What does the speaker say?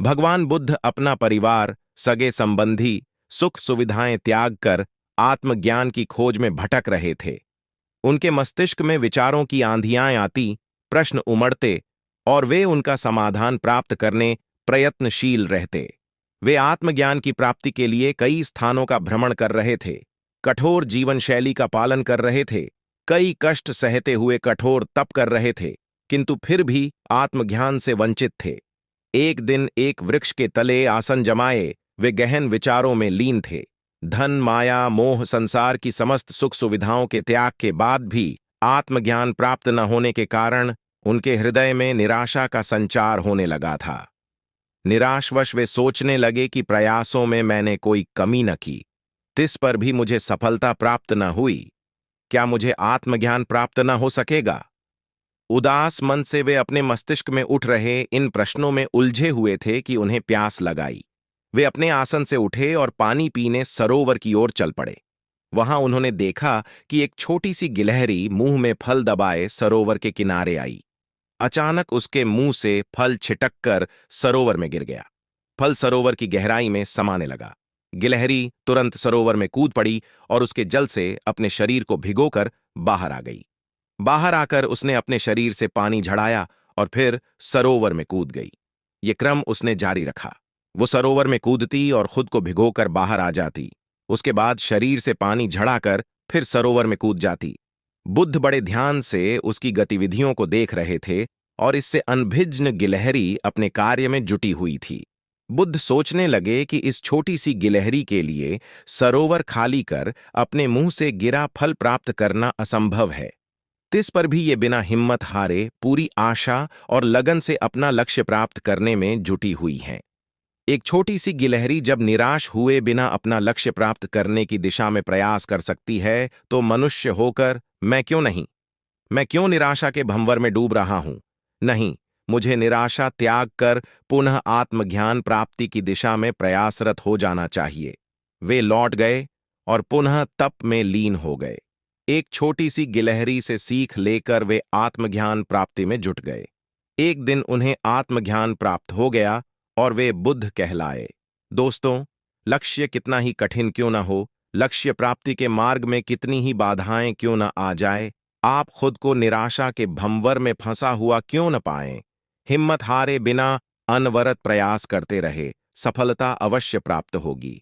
भगवान बुद्ध अपना परिवार, सगे संबंधी, सुख सुविधाएं त्याग कर आत्मज्ञान की खोज में भटक रहे थे। उनके मस्तिष्क में विचारों की आंधियां आती, प्रश्न उमड़ते और वे उनका समाधान प्राप्त करने प्रयत्नशील रहते। वे आत्मज्ञान की प्राप्ति के लिए कई स्थानों का भ्रमण कर रहे थे, कठोर जीवन शैली का पालन कर रहे थे, कई कष्ट सहते हुए कठोर तप कर रहे थे, किंतु फिर भी आत्मज्ञान से वंचित थे। एक दिन एक वृक्ष के तले आसन जमाए वे गहन विचारों में लीन थे। धन, माया, मोह, संसार की समस्त सुख सुविधाओं के त्याग के बाद भी आत्मज्ञान प्राप्त न होने के कारण उनके हृदय में निराशा का संचार होने लगा था। निराशवश वे सोचने लगे कि प्रयासों में मैंने कोई कमी न की, तिस पर भी मुझे सफलता प्राप्त न हुई। क्या मुझे आत्मज्ञान प्राप्त न हो सकेगा? उदास मन से वे अपने मस्तिष्क में उठ रहे इन प्रश्नों में उलझे हुए थे कि उन्हें प्यास लगाई। वे अपने आसन से उठे और पानी पीने सरोवर की ओर चल पड़े। वहां उन्होंने देखा कि एक छोटी सी गिलहरी मुंह में फल दबाए सरोवर के किनारे आई। अचानक उसके मुंह से फल छिटक कर सरोवर में गिर गया। फल सरोवर की गहराई में समाने लगा। गिलहरी तुरंत सरोवर में कूद पड़ी और उसके जल से अपने शरीर को भिगोकर बाहर आ गई। बाहर आकर उसने अपने शरीर से पानी झड़ाया और फिर सरोवर में कूद गई। ये क्रम उसने जारी रखा। वो सरोवर में कूदती और खुद को भिगोकर बाहर आ जाती। उसके बाद शरीर से पानी झड़ाकर फिर सरोवर में कूद जाती। बुद्ध बड़े ध्यान से उसकी गतिविधियों को देख रहे थे और इससे अनभिज्ञ गिलहरी अपने कार्य में जुटी हुई थी। बुद्ध सोचने लगे कि इस छोटी सी गिलहरी के लिए सरोवर खाली कर अपने मुंह से गिरा फल प्राप्त करना असंभव है। तिस पर भी ये बिना हिम्मत हारे पूरी आशा और लगन से अपना लक्ष्य प्राप्त करने में जुटी हुई हैं। एक छोटी सी गिलहरी जब निराश हुए बिना अपना लक्ष्य प्राप्त करने की दिशा में प्रयास कर सकती है, तो मनुष्य होकर मैं क्यों नहीं? मैं क्यों निराशा के भंवर में डूब रहा हूं? नहीं, मुझे निराशा त्याग कर पुनः आत्मज्ञान प्राप्ति की दिशा में प्रयासरत हो जाना चाहिए। वे लौट गए और पुनः तप में लीन हो गए। एक छोटी सी गिलहरी से सीख लेकर वे आत्मज्ञान प्राप्ति में जुट गए। एक दिन उन्हें आत्मज्ञान प्राप्त हो गया और वे बुद्ध कहलाए। दोस्तों, लक्ष्य कितना ही कठिन क्यों न हो, लक्ष्य प्राप्ति के मार्ग में कितनी ही बाधाएं क्यों न आ जाए, आप खुद को निराशा के भंवर में फंसा हुआ क्यों न पाएं, हिम्मत हारे बिना अनवरत प्रयास करते रहे, सफलता अवश्य प्राप्त होगी।